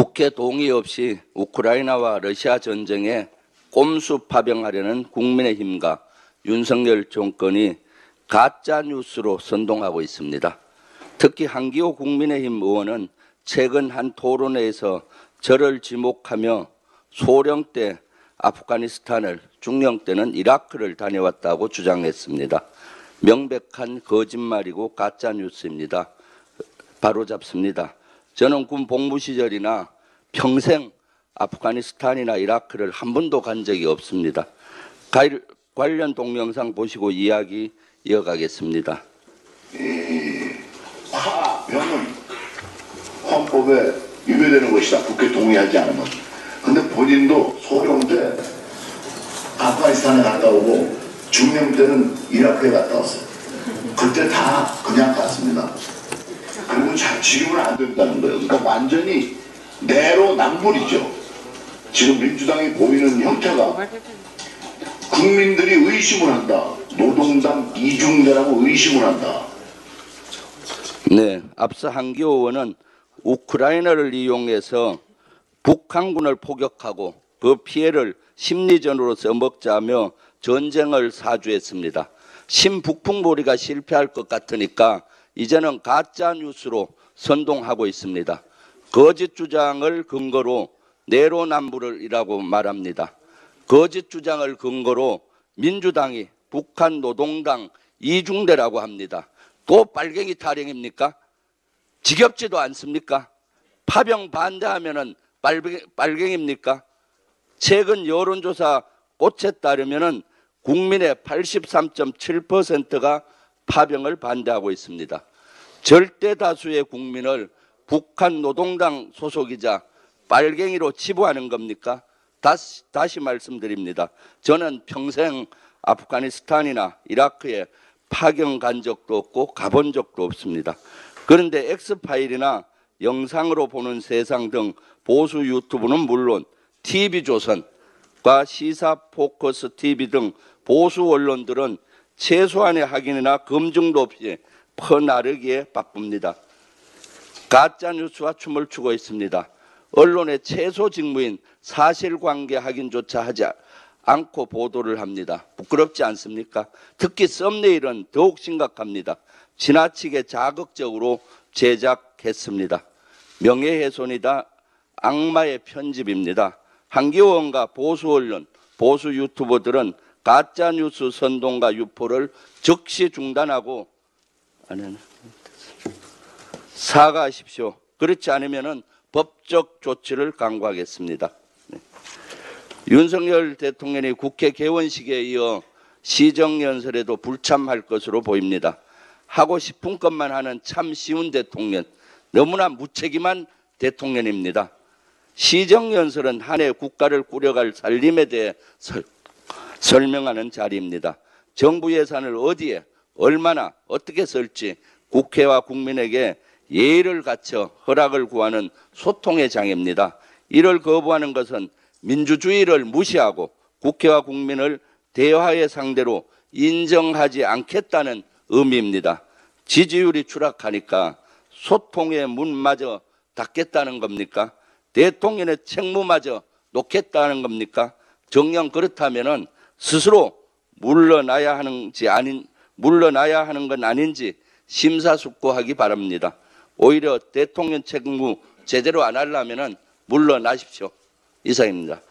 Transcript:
국회 동의 없이 우크라이나와 러시아 전쟁에 꼼수 파병하려는 국민의힘과 윤석열 정권이 가짜 뉴스로 선동하고 있습니다. 특히 한기호 국민의힘 의원은 최근 한 토론회에서 저를 지목하며 소령 때 아프가니스탄을, 중령 때는 이라크를 다녀왔다고 주장했습니다. 명백한 거짓말이고 가짜 뉴스입니다. 바로잡습니다. 저는 군 복무 시절이나 평생 아프가니스탄이나 이라크를 한 번도 간 적이 없습니다. 관련 동영상 보시고 이야기 이어가겠습니다. 파병은 헌법에 위배되는 것이다. 국회 동의하지 않으면. 근데 본인도 소령 때 아프가니스탄에 갔다 오고 중령 때는 이라크에 갔다 왔어요. 그때 다 그냥 갔습니다. 그리고 지금은 안 된다는 거예요. 그러니까 완전히 내로남불이죠. 지금 민주당이 보이는 형태가 국민들이 의심을 한다. 노동당 이중대라고 의심을 한다. 네, 앞서 한기호 의원은 우크라이나를 이용해서 북한군을 포격하고 그 피해를 심리전으로 써먹자며 전쟁을 사주했습니다. 신북풍몰이가 실패할 것 같으니까 이제는 가짜 뉴스로 선동하고 있습니다. 거짓 주장을 근거로 내로남불이라고 말합니다. 거짓 주장을 근거로 민주당이 북한 노동당 이중대라고 합니다. 또 빨갱이 타령입니까? 지겹지도 않습니까? 파병 반대하면은 빨갱입니까? 최근 여론조사 꽃에 따르면은 국민의 83.7%가 파병을 반대하고 있습니다. 절대 다수의 국민을 북한 노동당 소속이자 빨갱이로 치부하는 겁니까? 다시 말씀드립니다. 저는 평생 아프가니스탄이나 이라크에 파견 간 적도 없고 가본 적도 없습니다. 그런데 엑스파일이나 영상으로 보는 세상 등 보수 유튜브는 물론 TV조선과 시사포커스 TV 등 보수 언론들은 최소한의 확인이나 검증도 없이 퍼나르기에 바쁩니다. 가짜뉴스와 춤을 추고 있습니다. 언론의 최소 직무인 사실관계 확인조차 하지 않고 보도를 합니다. 부끄럽지 않습니까? 특히 썸네일은 더욱 심각합니다. 지나치게 자극적으로 제작했습니다. 명예훼손이다. 악마의 편집입니다. 한기호 의원과 보수 언론, 보수 유튜버들은 가짜뉴스 선동과 유포를 즉시 중단하고 사과하십시오. 그렇지 않으면 법적 조치를 강구하겠습니다. 네. 윤석열 대통령이 국회 개원식에 이어 시정연설에도 불참할 것으로 보입니다. 하고 싶은 것만 하는 참 쉬운 대통령, 너무나 무책임한 대통령입니다. 시정연설은 한 해 국가를 꾸려갈 살림에 대해 설명하는 자리입니다. 정부 예산을 어디에 얼마나 어떻게 쓸지 국회와 국민에게 예의를 갖춰 허락을 구하는 소통의 장입니다. 이를 거부하는 것은 민주주의를 무시하고 국회와 국민을 대화의 상대로 인정하지 않겠다는 의미입니다. 지지율이 추락하니까 소통의 문마저 닫겠다는 겁니까? 대통령의 책무마저 놓겠다는 겁니까? 정녕 그렇다면은 스스로 물러나야 하는 건 아닌지 심사숙고하기 바랍니다. 오히려 대통령 책무 제대로 안 하려면은 물러나십시오. 이상입니다.